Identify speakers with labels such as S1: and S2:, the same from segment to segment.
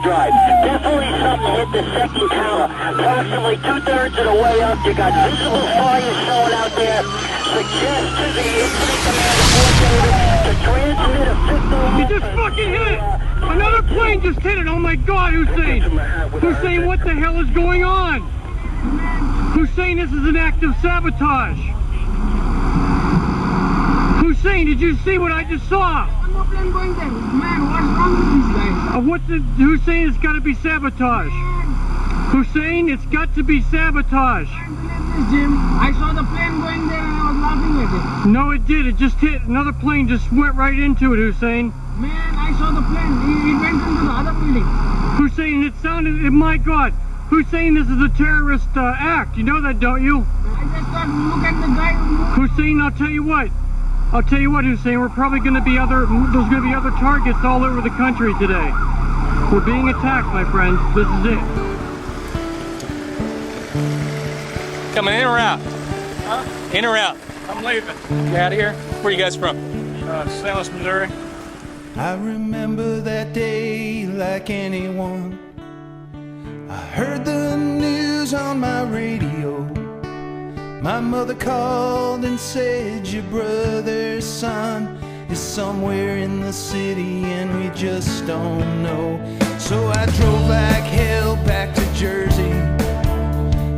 S1: drive. Definitely something hit the second tower. Approximately 2/3 of the way up. You got visible fires showing out there. Suggest to the incident commander coordinator to transmit a signal.
S2: He just fucking hit it! Another plane just hit it! Oh my God, Hussein! Hussein, what the hell is going on? Hussein, this is an act of sabotage. Hussein, did you see what I just saw?
S3: No plane going there. Man, what's wrong with these guys?
S2: Hussein, it's got to be sabotage. Hussein, it's got to be sabotage.
S3: Jim, I saw the plane going there and I was laughing at it.
S2: No, it did. It just hit. Another plane just went right into it, Hussein.
S3: Man, I saw the plane. It went into the other building.
S2: Hussein, it sounded, my God. Hussein, this is a terrorist act. You know that, don't you?
S3: I just thought, look at the guy who...
S2: Hussein, I'll tell you what, Hussein, we're probably going to be there's going to be other targets all over the country today. We're being attacked, my friends. This is it.
S4: Coming in or out?
S5: Huh?
S4: In or out?
S5: I'm leaving.
S4: You out of here? Where are you guys from?
S5: St. Louis, Missouri.
S6: I remember that day like anyone. I heard the news on my radio. My mother called and said your brother's son is somewhere in the city and we just don't know. So I drove like hell back to Jersey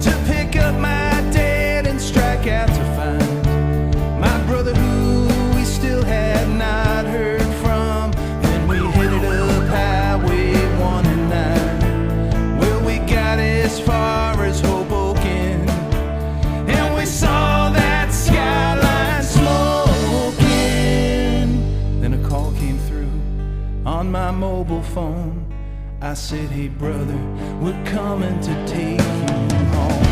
S6: to pick up my dad and strike out to find my brother who we still had not heard from. Then we headed up Highway 109. Well, we got as far as Hoboken and we saw that skyline smoking. Then a call came through on my mobile phone. I said, hey brother, we're coming to take you home.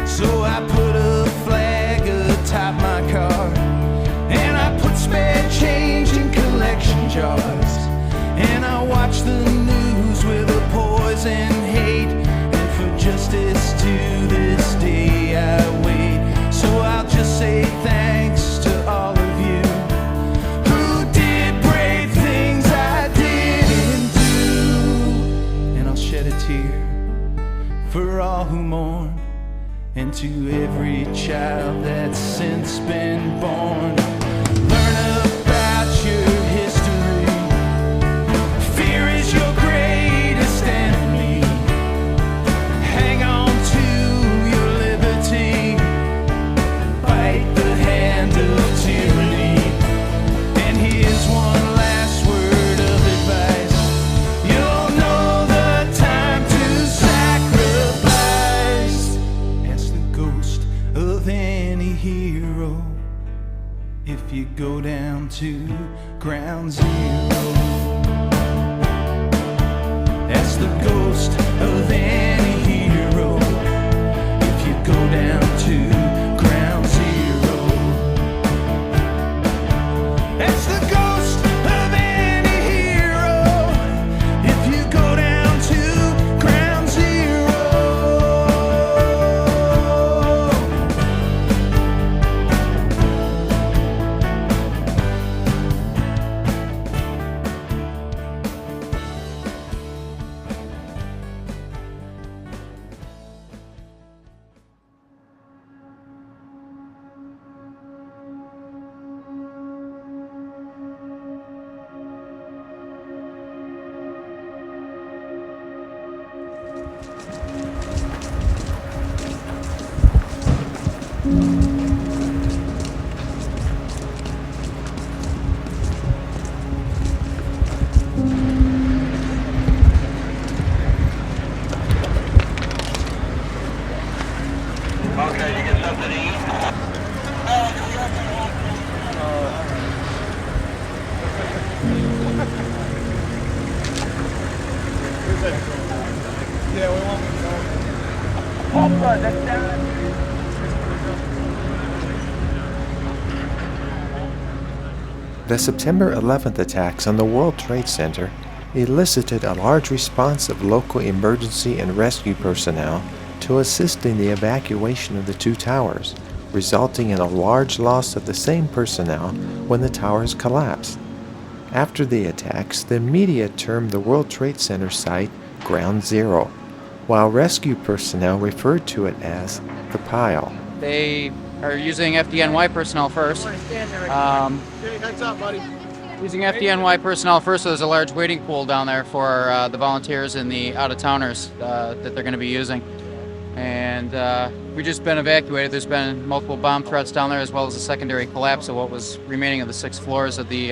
S6: So I put a flag atop my car and I put spare change in collection jars. And I watch the news with a poison hate, and for justice to this day I wait. So I'll just say thanks to all of you who did brave things I didn't do. And I'll shed a tear for all who mourn, and to every child that's since been born. Learn about your history. Fear is your greatest enemy. Hang on to your liberty. Bite the hand of tyranny. And here's one last word of advice. You'll know the time to sacrifice. Ask the ghost of any hero if you go down to ground zero. Ask the ghost of any hero if you go down to ground zero. Ask the ghost of any hero if you go down to ground zero.
S1: Okay, you get something to eat?
S5: Yeah, we won't.
S1: Hold on, that's down.
S7: The September 11th attacks on the World Trade Center elicited a large response of local emergency and rescue personnel to assist in the evacuation of the two towers, resulting in a large loss of the same personnel when the towers collapsed. After the attacks, the media termed the World Trade Center site Ground Zero, while rescue personnel referred to it as the Pile.
S8: They are using FDNY personnel first. Using FDNY personnel first, so there's a large waiting pool down there for the volunteers and the out-of-towners that they're going to be using. And we've just been evacuated. There's been multiple bomb threats down there, as well as a secondary collapse of what was remaining of the 6 floors of the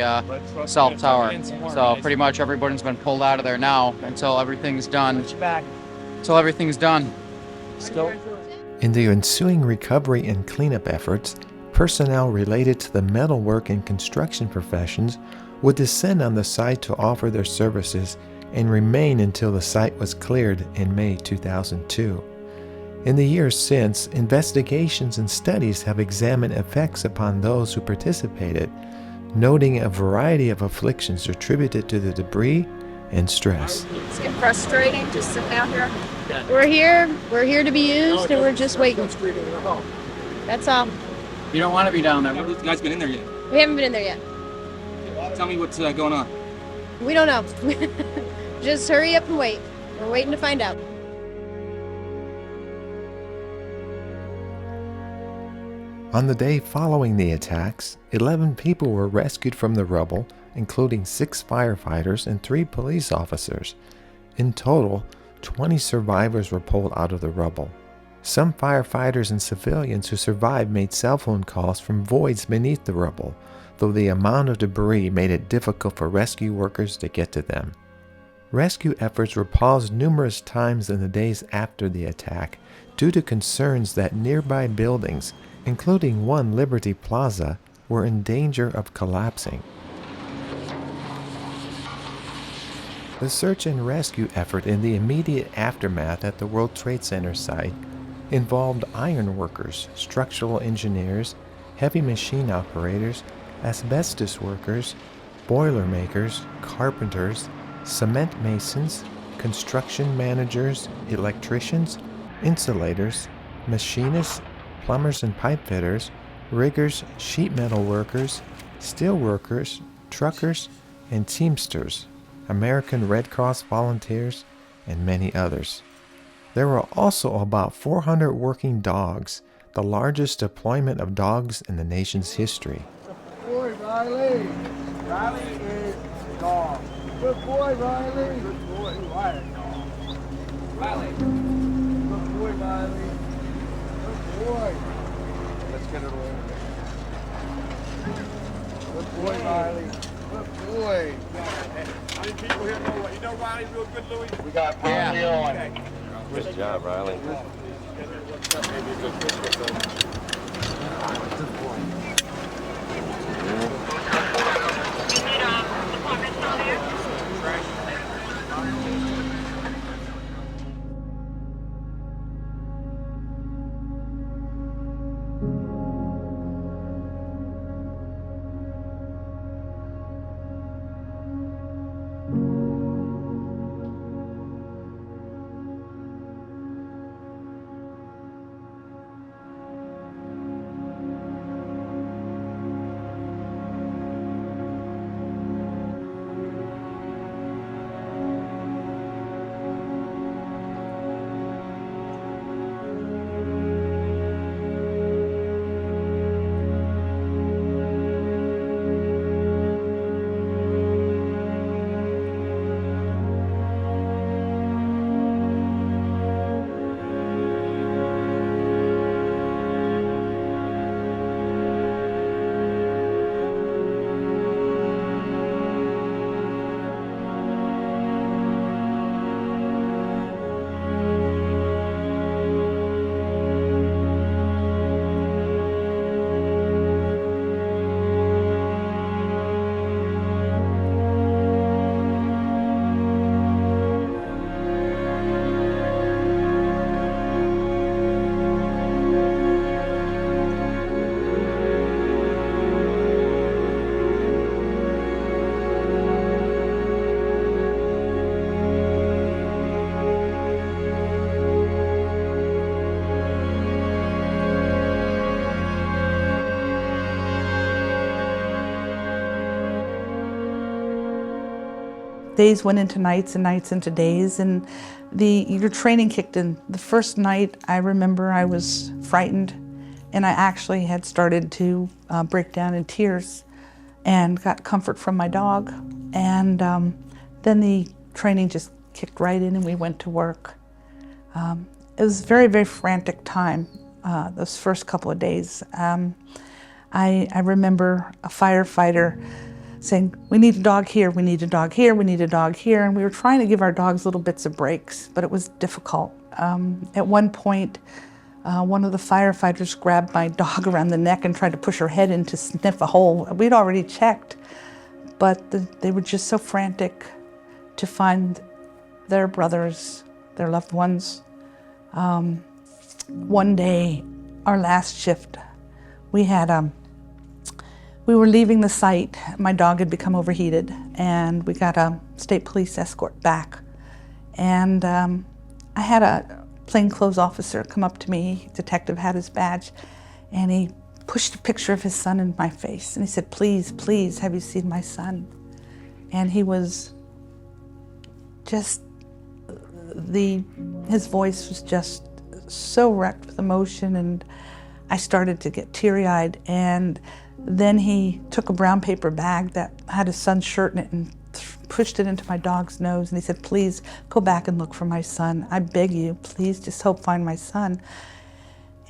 S8: South Tower. So pretty much everybody's been pulled out of there now until everything's done.
S7: In the ensuing recovery and cleanup efforts, personnel related to the metalwork and construction professions would descend on the site to offer their services and remain until the site was cleared in May 2002. In the years since, investigations and studies have examined effects upon those who participated, noting a variety of afflictions attributed to the debris and stress.
S9: It's getting frustrating just sitting out here. We're here to be used, and we're just waiting. That's all.
S8: You don't want to be down there.
S4: Have you guys been in there yet?
S9: We haven't been in there yet.
S4: Tell me what's going on.
S9: We don't know. Just hurry up and wait. We're waiting to find out.
S7: On the day following the attacks, 11 people were rescued from the rubble, including 6 firefighters and 3 police officers. In total, 20 survivors were pulled out of the rubble. Some firefighters and civilians who survived made cell phone calls from voids beneath the rubble, though the amount of debris made it difficult for rescue workers to get to them. Rescue efforts were paused numerous times in the days after the attack due to concerns that nearby buildings, including One Liberty Plaza, were in danger of collapsing. The search and rescue effort in the immediate aftermath at the World Trade Center site involved iron workers, structural engineers, heavy machine operators, asbestos workers, boiler makers, carpenters, cement masons, construction managers, electricians, insulators, machinists, plumbers and pipe fitters, riggers, sheet metal workers, steel workers, truckers, and teamsters, American Red Cross volunteers, and many others. There were also about 400 working dogs, the largest deployment of dogs in the nation's history.
S3: Good boy, Riley. Riley is dog. Good boy, Riley. Good boy. Riley. Riley. Good boy, Riley. Good boy. Let's get it all. Good boy, Riley. Good boy. How many people here know? You know Riley real good, Louis? We got Riley on. Okay.
S10: Good job, Riley. days went into nights and nights into days, and your training kicked in. The first night, I remember I was frightened, and I actually had started to break down in tears and got comfort from my dog. And then the training just kicked right in and we went to work. It was a very, very frantic time, those first couple of days. I remember a firefighter saying, we need a dog here, we need a dog here, we need a dog here. And we were trying to give our dogs little bits of breaks, but it was difficult. At one point, one of the firefighters grabbed my dog around the neck and tried to push her head in to sniff a hole. We'd already checked, but they were just so frantic to find their brothers, their loved ones. One day, our last shift, we were leaving the site. My dog had become overheated, and we got a state police escort back. And I had a plainclothes officer come up to me. Detective had his badge, and he pushed a picture of his son in my face, and he said, please, please, have you seen my son? And he was just, his voice was just so wrecked with emotion, and I started to get teary-eyed. And then he took a brown paper bag that had his son's shirt in it and pushed it into my dog's nose, and he said, please go back and look for my son. I beg you, please just help find my son.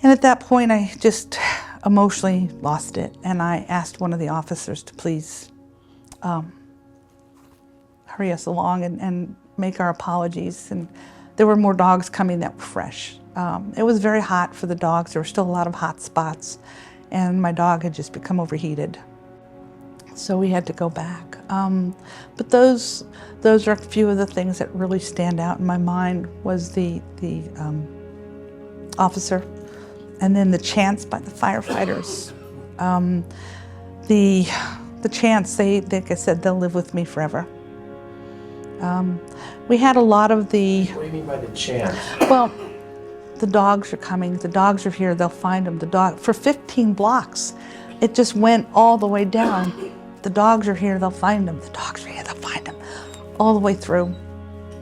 S10: And at that point, I just emotionally lost it, and I asked one of the officers to please hurry us along and make our apologies. And there were more dogs coming that were fresh. It was very hot for the dogs. There were still a lot of hot spots, and my dog had just become overheated. So we had to go back. But those are a few of the things that really stand out in my mind, was the officer, and then the chants by the firefighters. The chants, like I said, they'll live with me forever. We had a lot of the...
S7: What do you mean by the chants?
S10: Well, the dogs are coming, the dogs are here, they'll find them. For 15 blocks, it just went all the way down. The dogs are here, they'll find them. The dogs are here, they'll find them. All the way through.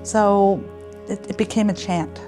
S10: So it became a chant.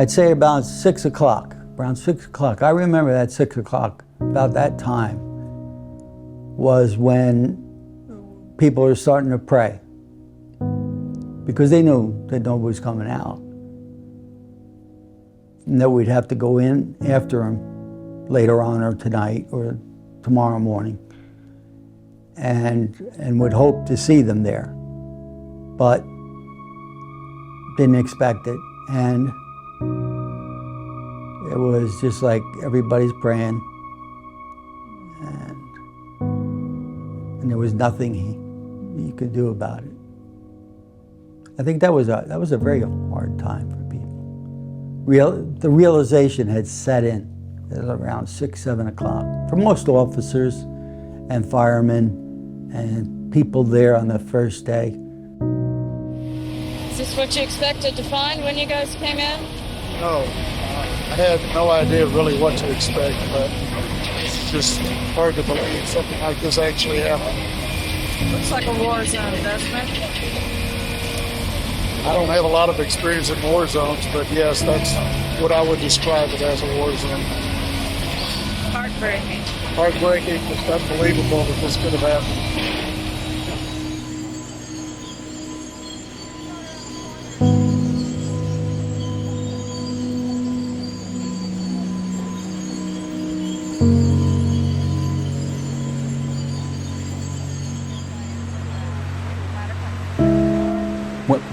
S3: I'd say about 6 o'clock, around 6 o'clock. I remember that 6 o'clock, about that time, was when people were starting to pray, because they knew that nobody was coming out, and that we'd have to go in after them later on, or tonight, or tomorrow morning, and would hope to see them there, but didn't expect it. And it was just like everybody's praying, and there was nothing he could do about it. I think that was a very hard time for people. The realization had set in at around 6, 7 o'clock for most officers and firemen and people there on the first day.
S11: Is this what you expected to find when you guys came in?
S12: No. I had no idea really what to expect, but it's just hard to believe something like this actually happened.
S11: Looks like a war zone, doesn't it?
S12: I don't have a lot of experience in war zones, but yes, what I would describe it as a war zone.
S11: Heartbreaking.
S12: Heartbreaking, it's unbelievable that this could have happened.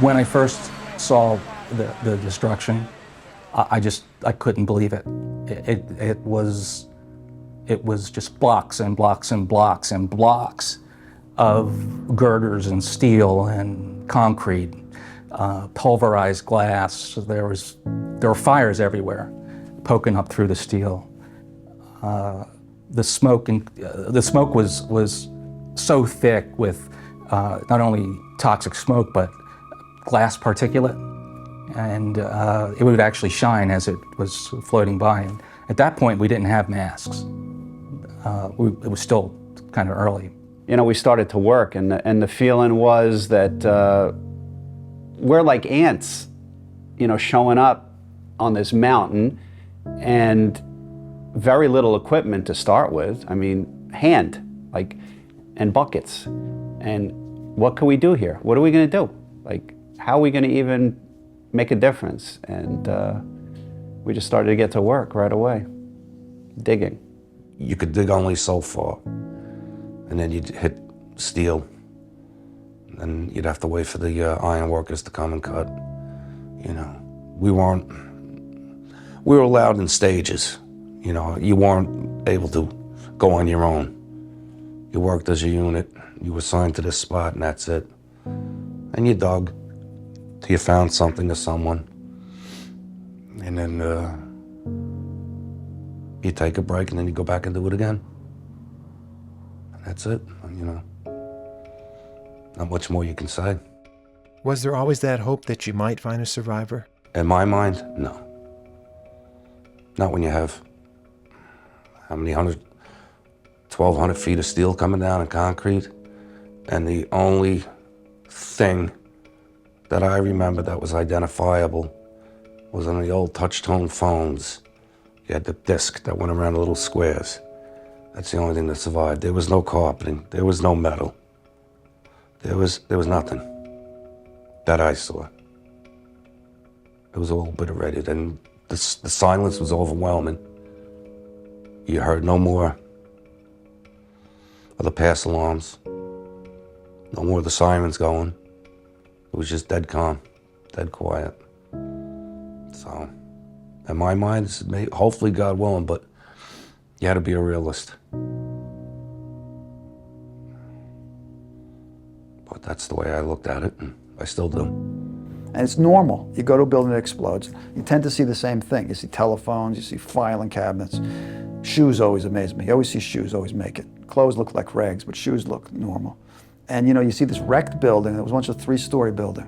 S13: When I first saw the destruction, I couldn't believe it. It was just blocks and blocks and blocks and blocks of girders and steel and concrete, pulverized glass. There were fires everywhere, poking up through the steel. The smoke was so thick with not only toxic smoke but glass particulate, and it would actually shine as it was floating by. And at that point, we didn't have masks. It was still kind of early.
S14: You know, we started to work, and the feeling was that we're like ants, you know, showing up on this mountain, and very little equipment to start with. I mean, hand, and buckets. And what can we do here? What are we going to do? How are we going to even make a difference? And we just started to get to work right away, digging.
S15: You could dig only so far, and then you'd hit steel, and you'd have to wait for the iron workers to come and cut. You know, we were allowed in stages. You know, you weren't able to go on your own. You worked as a unit, you were assigned to this spot, and that's it. And you dug till you found something or someone. And then you take a break, and then you go back and do it again. And that's it, you know. Not much more you can say.
S7: Was there always that hope that you might find a survivor?
S15: In my mind, no. Not when you have, how many 1,200 feet of steel coming down in concrete, and the only thing that I remember that was identifiable was on the old touch-tone phones. You had the disc that went around the little squares. That's the only thing that survived. There was no carpeting, there was no metal. There was nothing that I saw. It was all obliterated, and the silence was overwhelming. You heard no more of the pass alarms, no more of the sirens going. It was just dead calm, dead quiet. So, in my mind, hopefully God willing, but you had to be a realist. But that's the way I looked at it, and I still do.
S16: And it's normal. You go to a building that explodes, you tend to see the same thing. You see telephones, you see filing cabinets. Shoes always amaze me. You always see shoes always make it. Clothes look like rags, but shoes look normal. And you know, you see this wrecked building that was once a 3-story building.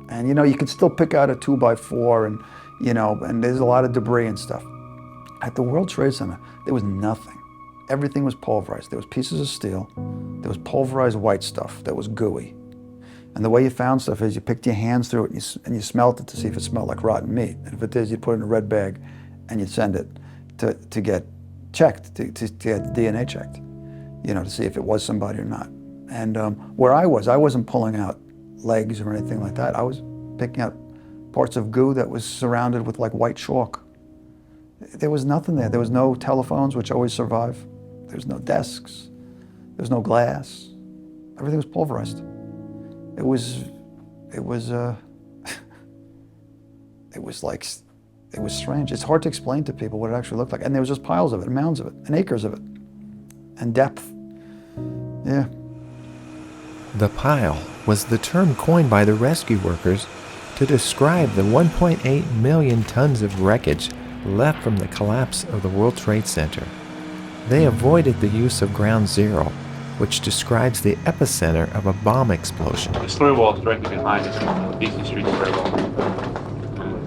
S16: And you know, you can still pick out a 2x4 and, you know, and there's a lot of debris and stuff. At the World Trade Center, there was nothing. Everything was pulverized. There was pieces of steel. There was pulverized white stuff that was gooey. And the way you found stuff is you picked your hands through it and you smelt it to see if it smelled like rotten meat. And if it did, you'd put it in a red bag and you'd send it to get checked, to get DNA checked, you know, to see if it was somebody or not. And where I wasn't pulling out legs or anything like that. I was picking out parts of goo that was surrounded with like white chalk. There was nothing there. There was no telephones, which always survive. There was no desks. There was no glass. Everything was pulverized. It was strange. It's hard to explain to people what it actually looked like. And there was just piles of it, and mounds of it, and acres of it, and depth. Yeah.
S7: The pile was the term coined by the rescue workers to describe the 1.8 million tons of wreckage left from the collapse of the World Trade Center. They avoided the use of Ground Zero, which describes the epicenter of a bomb explosion.
S17: The story wall is directly behind us on DC Street Square Wall.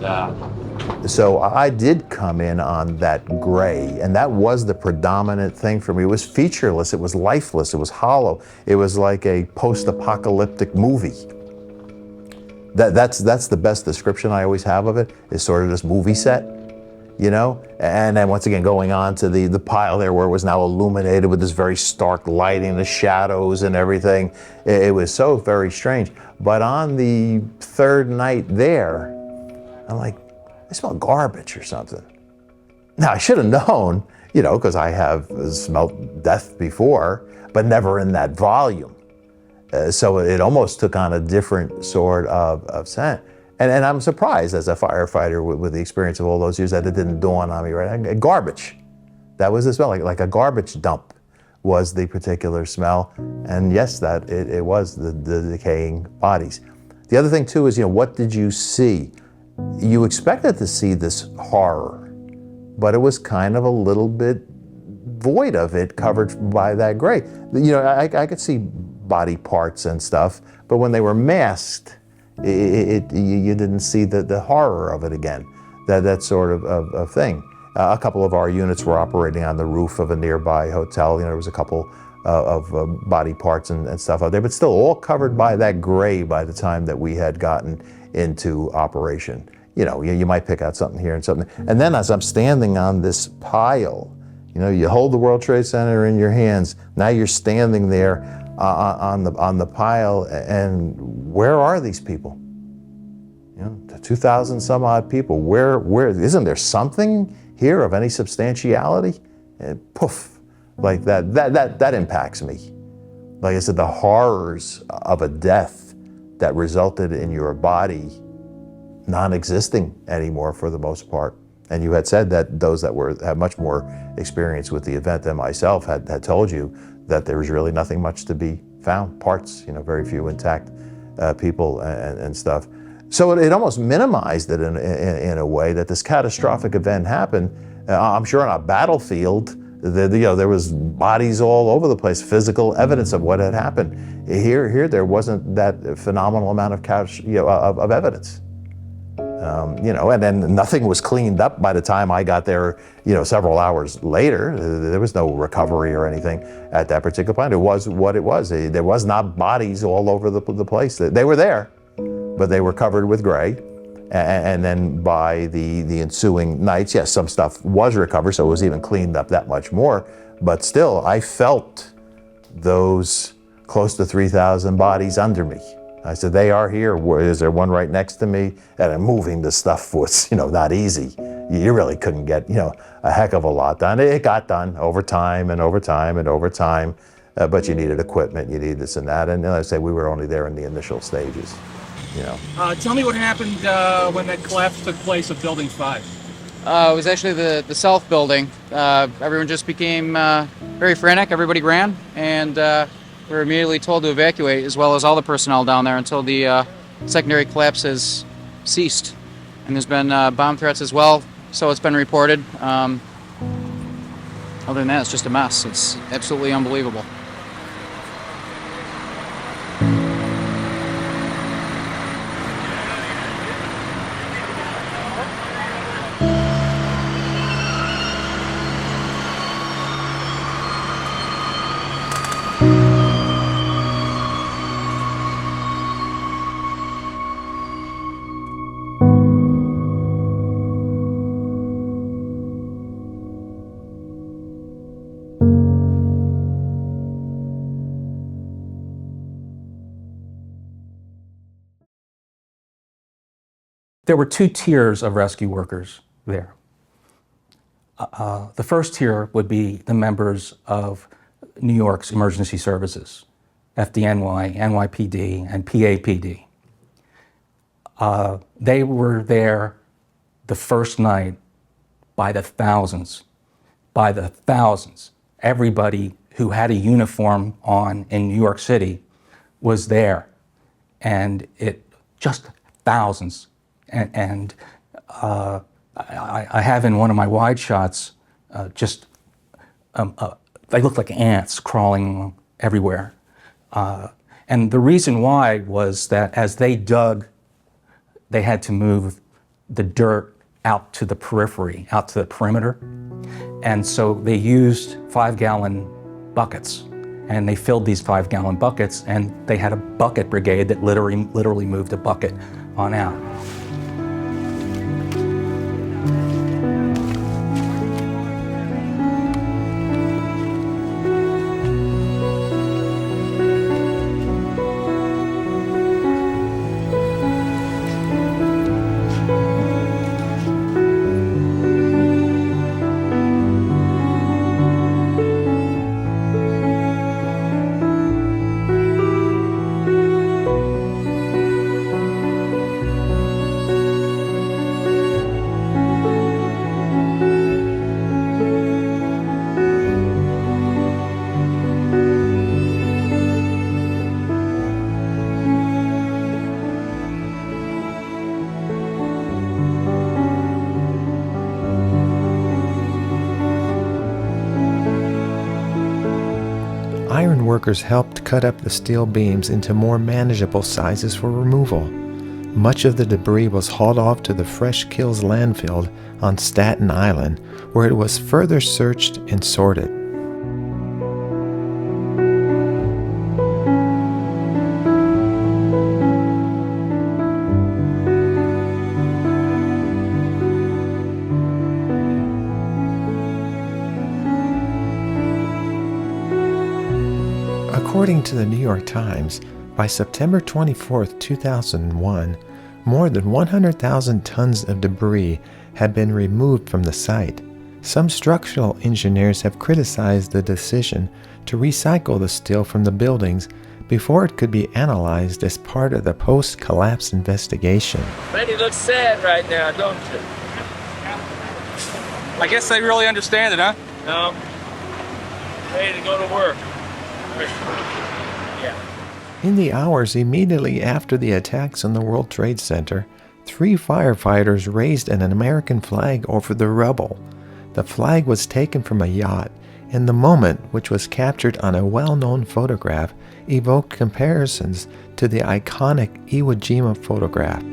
S17: And,
S18: So I did come in on that gray, and that was the predominant thing for me. It was featureless, it was lifeless, it was hollow. It was like a post-apocalyptic movie. That's the best description I always have of it, is sort of this movie set, you know? And then once again, going on to the pile there where it was now illuminated with this very stark lighting, the shadows and everything. It was so very strange. But on the third night there, I'm like, I smell garbage or something. Now, I should have known, you know, because I have smelled death before, but never in that volume. So it almost took on a different sort of scent. And I'm surprised as a firefighter with the experience of all those years that it didn't dawn on me, right? Garbage. That was the smell, like a garbage dump was the particular smell. And yes, that it was the decaying bodies. The other thing too is, you know, what did you see? You expected to see this horror, but it was kind of a little bit void of it, covered by that gray. You know, I could see body parts and stuff, but when they were masked, you didn't see the horror of it again, that sort of thing. A couple of our units were operating on the roof of a nearby hotel. You know, there was a couple of body parts and stuff out there, but still all covered by that gray by the time that we had gotten into operation. You know, you might pick out something here and something. And then as I'm standing on this pile, you know, you hold the World Trade Center in your hands. Now you're standing there on the pile, and where are these people? You know, the 2,000 some odd people. Where isn't there something here of any substantiality? And poof, like that impacts me. Like I said, the horrors of a death that resulted in your body non-existing anymore for the most part. And you had said that those that had much more experience with the event than myself had told you that there was really nothing much to be found. Parts, you know, very few intact people and stuff. So it almost minimized it in a way that this catastrophic event happened. I'm sure on a battlefield, there was bodies all over the place, physical evidence of what had happened. Here there wasn't that phenomenal amount of evidence. You know, and then nothing was cleaned up by the time I got there, you know, several hours later. There was no recovery or anything at that particular point. It was what it was. There was not bodies all over the place. They were there, but they were covered with gray. And then by the ensuing nights, yes, some stuff was recovered, so it was even cleaned up that much more. But still, I felt those close to 3,000 bodies under me. I said, they are here. Is there one right next to me? And moving the stuff was, you know, not easy. You really couldn't get, you know, a heck of a lot done. It got done over time and over time and over time, but you needed equipment, you needed this and that. And like I say, we were only there in the initial stages, you know.
S4: Tell me what happened when that collapse took place of Building 5.
S8: It was actually the south building. Everyone just became very frantic. Everybody ran, and we were immediately told to evacuate, as well as all the personnel down there, until the secondary collapses ceased. And there's been bomb threats as well, so it's been reported. Other than that, it's just a mess. It's absolutely unbelievable.
S13: There were two tiers of rescue workers there. The first tier would be the members of New York's emergency services, FDNY, NYPD, and PAPD. They were there the first night by the thousands. Everybody who had a uniform on in New York City was there, and just thousands. And I have in one of my wide shots they looked like ants crawling everywhere. And the reason why was that as they dug, they had to move the dirt out to the periphery, out to the perimeter. And so they used 5-gallon buckets. And they filled these 5-gallon buckets, and they had a bucket brigade that literally moved a bucket on out.
S7: Iron workers helped cut up the steel beams into more manageable sizes for removal. Much of the debris was hauled off to the Fresh Kills landfill on Staten Island, where it was further searched and sorted. According to the New York Times, by September 24, 2001, more than 100,000 tons of debris had been removed from the site. Some structural engineers have criticized the decision to recycle the steel from the buildings before it could be analyzed as part of the post-collapse investigation.
S5: Betty looks sad right now, don't you? I guess they really understand it, huh? No. Ready to go to work. Yeah.
S7: In the hours immediately after the attacks on the World Trade Center, 3 firefighters raised an American flag over the rubble. The flag was taken from a yacht, and the moment, which was captured on a well-known photograph, evoked comparisons to the iconic Iwo Jima photograph.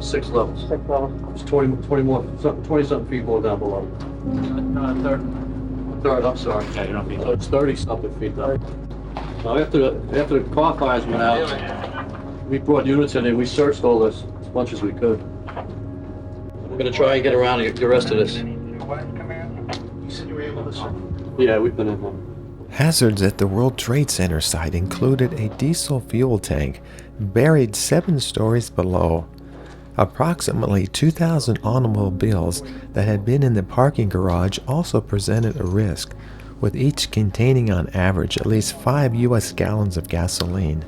S19: Six levels. It's 20-something feet more down below. Third, I'm sorry. Yeah, you're not feet. So it's 30-something feet down. Now after the car fires went out, we brought units in and we searched all this as much as we could. We're gonna try and get around the rest of this.
S12: You said you were able to.
S19: Yeah, we've been in there.
S7: Hazards at the World Trade Center site included a diesel fuel tank buried 7 stories below. Approximately 2,000 automobiles that had been in the parking garage also presented a risk, with each containing on average at least 5 U.S. gallons of gasoline.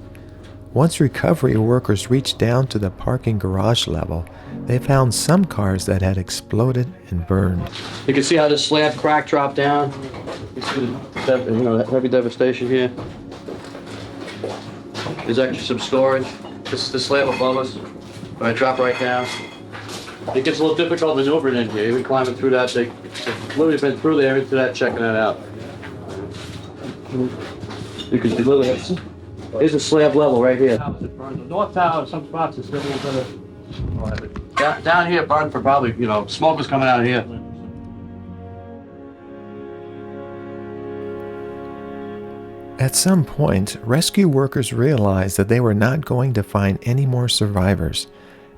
S7: Once recovery workers reached down to the parking garage level, they found some cars that had exploded and burned.
S19: You can see how this slab crack dropped down. You see the heavy devastation here. There's actually some storage. This is the slab above us. I drop right down. It gets a little difficult maneuvering in here. Even climbing through that, they've literally been through there into that, checking that out. You can see literally, here's a slab level right here. The north tower, some spots is still a little bit. Down here, burned for probably, smoke was coming out of here.
S7: At some point, rescue workers realized that they were not going to find any more survivors.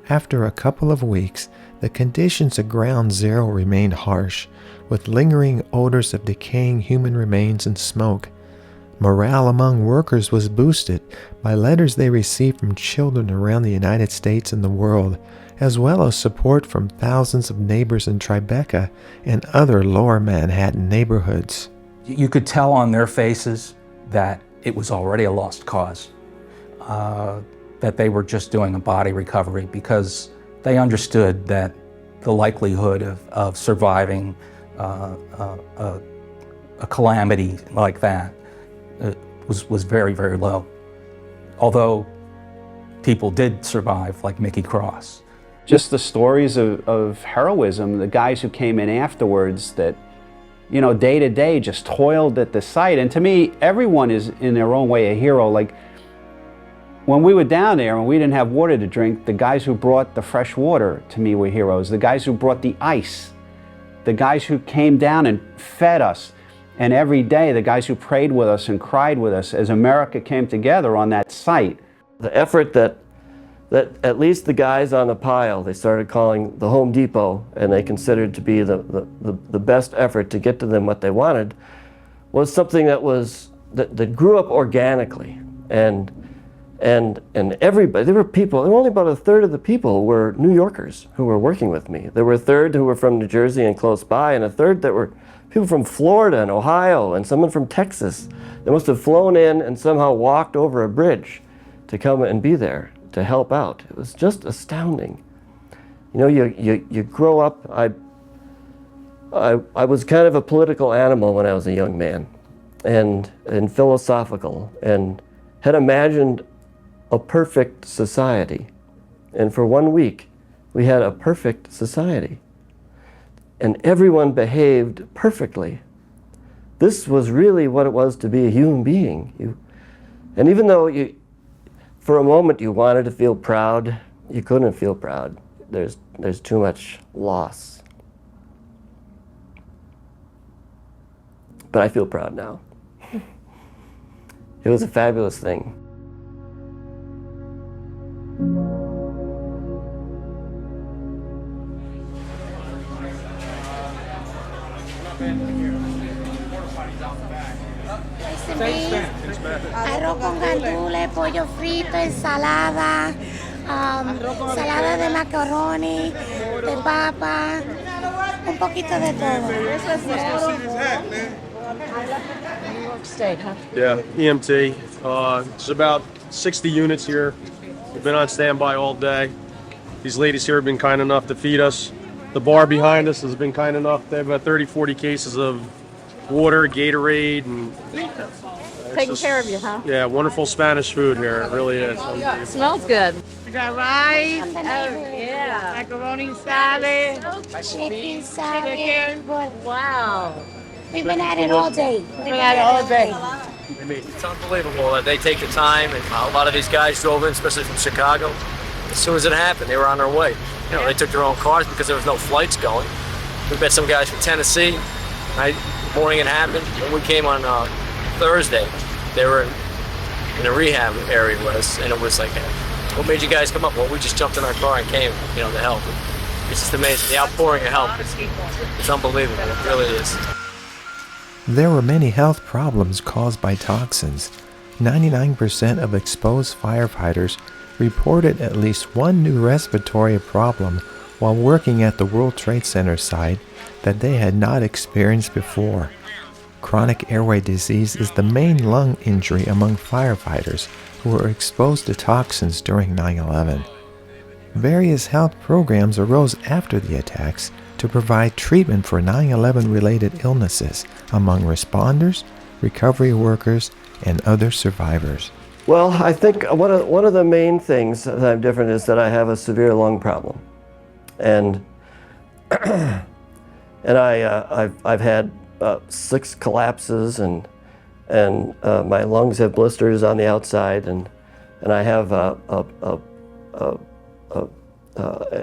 S7: After a couple of weeks, the conditions at Ground Zero remained harsh, with lingering odors of decaying human remains and smoke. Morale among workers was boosted by letters they received from children around the United States and the world, as well as support from thousands of neighbors in Tribeca and other lower Manhattan neighborhoods.
S13: You could tell on their faces that it was already a lost cause, that they were just doing a body recovery because they understood that the likelihood of surviving a calamity like that was very, very low. Although people did survive, like Mickey Cross.
S14: Just the stories of heroism, the guys who came in afterwards that, you know, day to day just toiled at the site. And to me, everyone is in their own way a hero. Like when we were down there and we didn't have water to drink, the guys who brought the fresh water to me were heroes. The guys who brought the ice, the guys who came down and fed us. And every day, the guys who prayed with us and cried with us as America came together on that site.
S20: The effort that at least the guys on the pile, they started calling the Home Depot, and they considered to be the best effort to get to them what they wanted, was something that grew up organically. And everybody, there were only about a third of the people were New Yorkers who were working with me. There were a third who were from New Jersey and close by, and a third that were people from Florida and Ohio, and someone from Texas. They must have flown in and somehow walked over a bridge to come and be there to help out. It was just astounding. You know, you grow up. I was kind of a political animal when I was a young man, and philosophical, and had imagined a perfect society. And for 1 week, we had a perfect society. And everyone behaved perfectly. This was really what it was to be a human being. And even though for a moment you wanted to feel proud, you couldn't feel proud. There's too much loss. But I feel proud now. It was a fabulous thing.
S21: Arroz con gandules, pollo frito, ensalada, ensalada de macaroni, de papa, un poquito de todo.
S11: New York State, huh?
S22: Yeah, EMT. There's about 60 units here. We've been on standby all day. These ladies here have been kind enough to feed us. The bar behind us has been kind enough. They have about 30, 40 cases of water, Gatorade, and
S11: Taking care of you, huh?
S22: yeah, wonderful Spanish food here. It really is.
S11: It smells good.
S2: We got rice,
S11: Yeah.
S2: macaroni salad,
S21: Chicken salad.
S2: chicken.
S11: Wow.
S21: We've been at it all day.
S2: We've been at it all day.
S23: It's unbelievable that they take the time, and a lot of these guys drove in, especially from Chicago. As soon as it happened, they were on their way. You know, they took their own cars because there was no flights going. We met some guys from Tennessee. Right, the morning it happened. When we came on Thursday, they were in a rehab area with us, and it was like, what made you guys come up? Well, we just jumped in our car and came, you know, to help. It's just amazing. The outpouring of help, it's unbelievable. It really is.
S7: There were many health problems caused by toxins. 99% of exposed firefighters reported at least one new respiratory problem while working at the World Trade Center site that they had not experienced before. Chronic airway disease is the main lung injury among firefighters who were exposed to toxins during 9/11. Various health programs arose after the attacks to provide treatment for 9/11 related illnesses among responders, recovery workers, and other survivors.
S20: Well, I think one of the main things that I'm different is that I have a severe lung problem, and I've had 6 collapses, and my lungs have blisters on the outside, and I have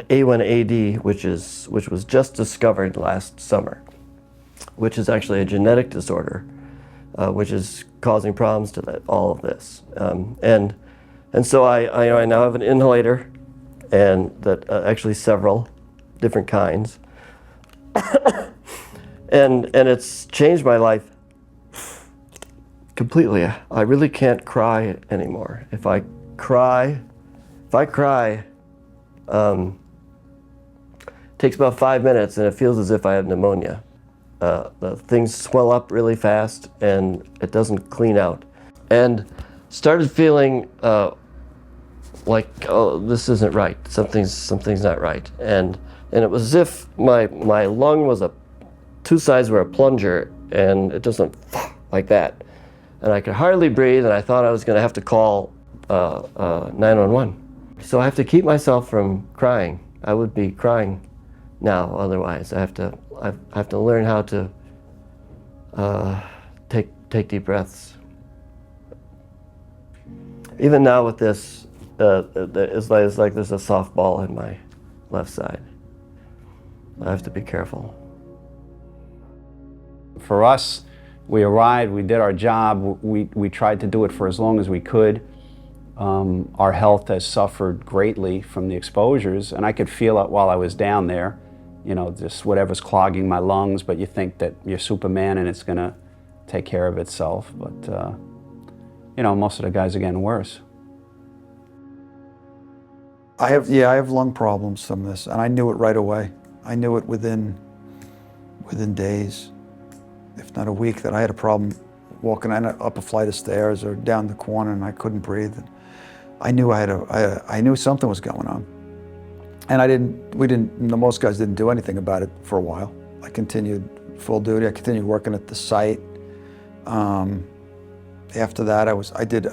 S20: A1AD, which was just discovered last summer, which is actually a genetic disorder, which is causing problems to all of this, and so I now have an inhalator, and that actually several different kinds, and it's changed my life completely. I really can't cry anymore. If I cry, it takes about 5 minutes, and it feels as if I have pneumonia. The things swell up really fast, and it doesn't clean out. And started feeling like, oh, this isn't right. Something's not right. And it was as if my lung was a two sides were a plunger, and it just went like that. And I could hardly breathe, and I thought I was going to have to call 911. So I have to keep myself from crying. I would be crying now otherwise. I have to learn how to take deep breaths. Even now with this, it's like there's a softball in my left side. I have to be careful.
S14: For us, we arrived, we did our job, we tried to do it for as long as we could. Our health has suffered greatly from the exposures, and I could feel it while I was down there, you know, just whatever's clogging my lungs, but you think that you're Superman and it's gonna take care of itself, but you know, most of the guys are getting worse.
S16: I have lung problems from this, and I knew it right away. I knew it within days, if not a week, that I had a problem walking up a flight of stairs or down the corner, and I couldn't breathe. And I knew I knew something was going on, and most guys didn't do anything about it for a while. I continued full duty. I continued working at the site. After that, I did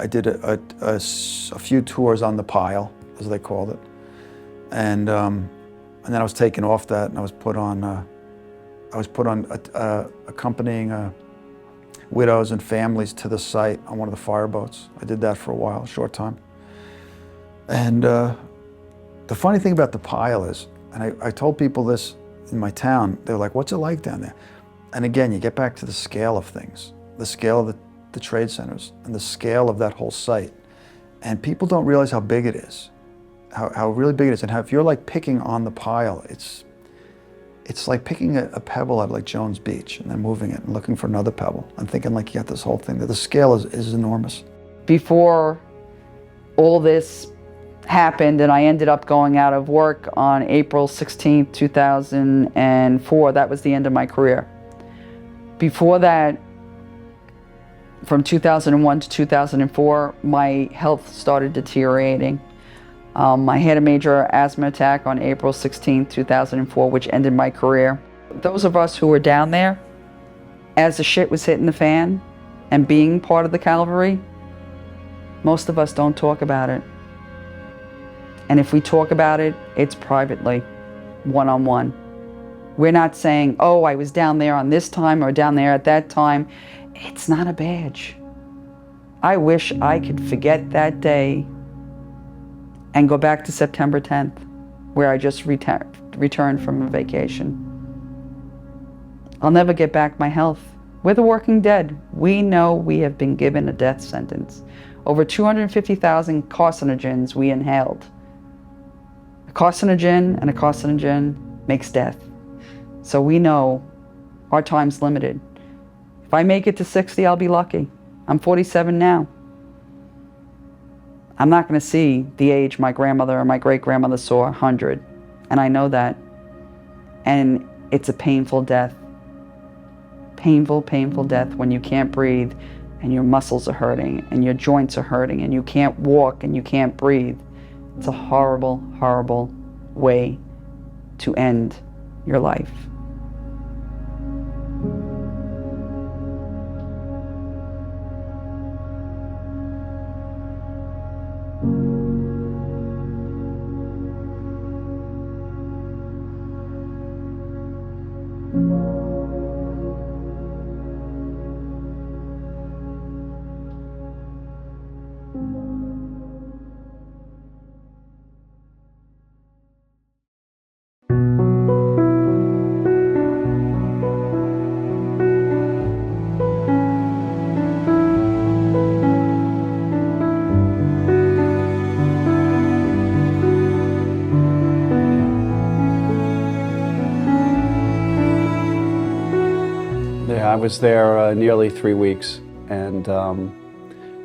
S16: a few tours on the pile, as they called it, and then I was taken off that, and I was put on accompanying widows and families to the site on one of the fireboats. I did that for a while, a short time. And the funny thing about the pile is, and I told people this in my town, they were like, "What's it like down there?" And again, you get back to the scale of things, the scale of the trade centers, and the scale of that whole site. And people don't realize how big it is, how really big it is, and how if you're like picking on the pile, it's like picking a pebble at like Jones Beach and then moving it and looking for another pebble and thinking like you got this whole thing. The scale is enormous.
S1: Before all this happened and I ended up going out of work on April 16th, 2004, that was the end of my career. Before that, from 2001 to 2004, my health started deteriorating. I had a major asthma attack on April 16, 2004, which ended my career. Those of us who were down there, as the shit was hitting the fan and being part of the cavalry, most of us don't talk about it. And if we talk about it, it's privately, one-on-one. We're not saying, oh, I was down there on this time or down there at that time. It's not a badge. I wish I could forget that day and go back to September 10th, where I just returned from a vacation. I'll never get back my health. We're the working dead. We know we have been given a death sentence. Over 250,000 carcinogens we inhaled. A carcinogen and a carcinogen makes death. So we know our time's limited. If I make it to 60, I'll be lucky. I'm 47 now. I'm not going to see the age my grandmother or my great-grandmother saw, 100. And I know that. And it's a painful death. Painful, painful death when you can't breathe and your muscles are hurting and your joints are hurting and you can't walk and you can't breathe. It's a horrible, horrible way to end your life.
S14: I was there nearly 3 weeks, and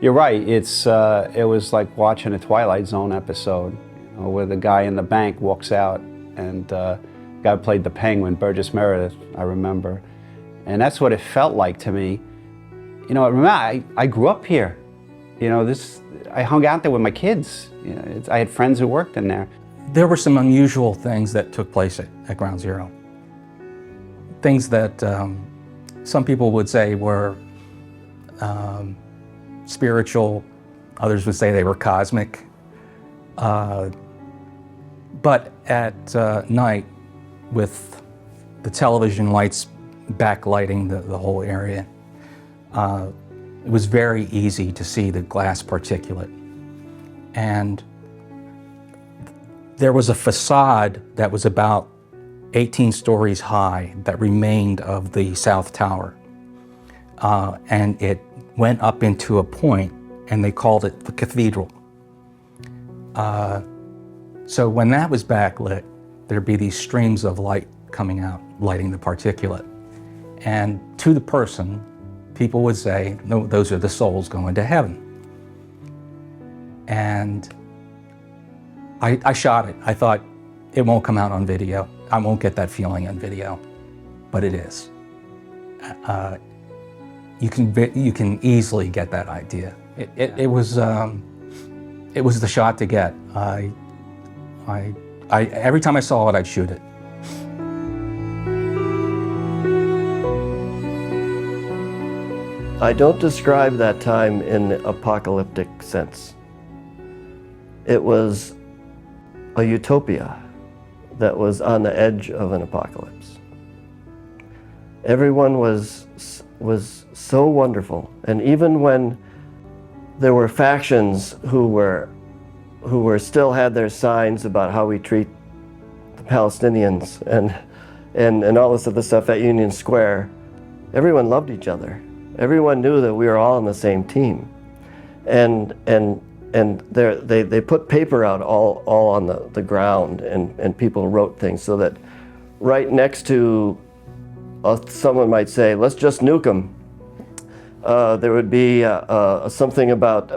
S14: you're right. It was like watching a Twilight Zone episode, you know, where the guy in the bank walks out, and the guy who played the Penguin, Burgess Meredith, I remember, and that's what it felt like to me. You know, remember I grew up here. You know, I hung out there with my kids. You know, I had friends who worked in there.
S13: There were some unusual things that took place at Ground Zero. things that some people would say were spiritual, others would say they were cosmic. But at night, with the television lights backlighting the whole area, it was very easy to see the glass particulate. And there was a facade that was about 18 stories high that remained of the South Tower. And it went up into a point, and they called it the cathedral. So when that was backlit, there'd be these streams of light coming out, lighting the particulate. And to the person, people would say, no, those are the souls going to heaven. And I shot it. I thought, it won't come out on video. I won't get that feeling on video, but it is. You can easily get that idea. It was the shot to get. Every time I saw it, I'd shoot it.
S20: I don't describe that time in the apocalyptic sense. It was a utopia that was on the edge of an apocalypse. Everyone was so wonderful, and even when there were factions who still had their signs about how we treat the Palestinians and all this other stuff at Union Square, everyone loved each other. Everyone knew that we were all on the same team, and they put paper out all on the ground, and people wrote things so that right next to someone might say, let's just nuke them. There would be something about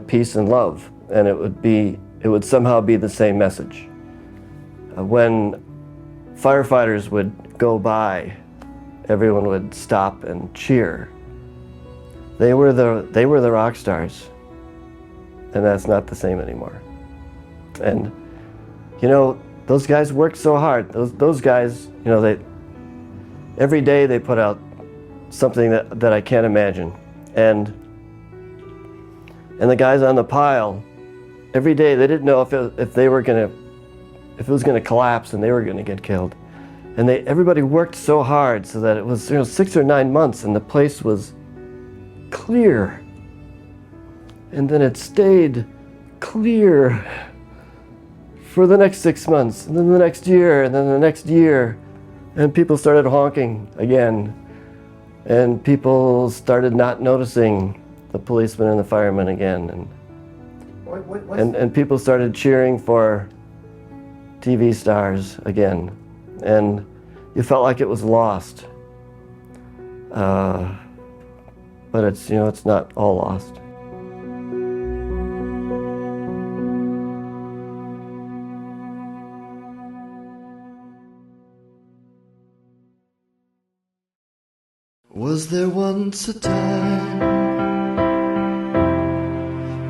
S20: peace and love, and it would somehow be the same message. When firefighters would go by, everyone would stop and cheer. They were the rock stars, and that's not the same anymore. And those guys worked so hard. Those guys, every day they put out something that I can't imagine. And the guys on the pile, every day they didn't know if it was gonna collapse and they were gonna get killed. And everybody worked so hard so that it was 6 or 9 months and the place was clear. And then it stayed clear for the next 6 months, and then the next year, and then the next year. And people started honking again. And people started not noticing the policemen and the firemen again. And people started cheering for TV stars again. And you felt like it was lost. But it's not all lost.
S6: Was there once a time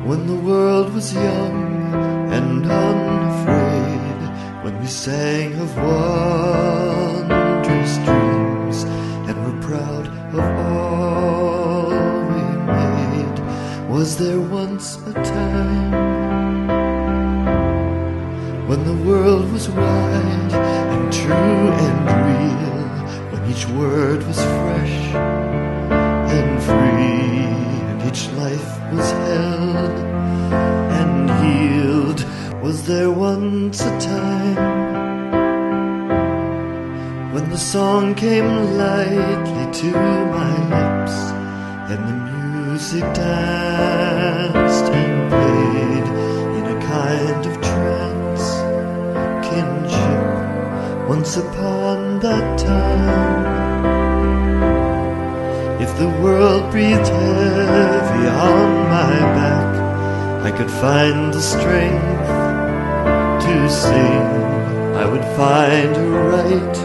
S6: when the world was young and unafraid, when we sang of wondrous dreams and were proud of all we made? Was there once a time when the world was wide and true and real, when each word was fresh and free, and each life was held and healed? Was there once a time when the song came lightly to my lips, and the music danced and played in a kind of trance, kinship, once upon that time? If the world breathed heavy on my back, I could find the strength to sing. I would find a right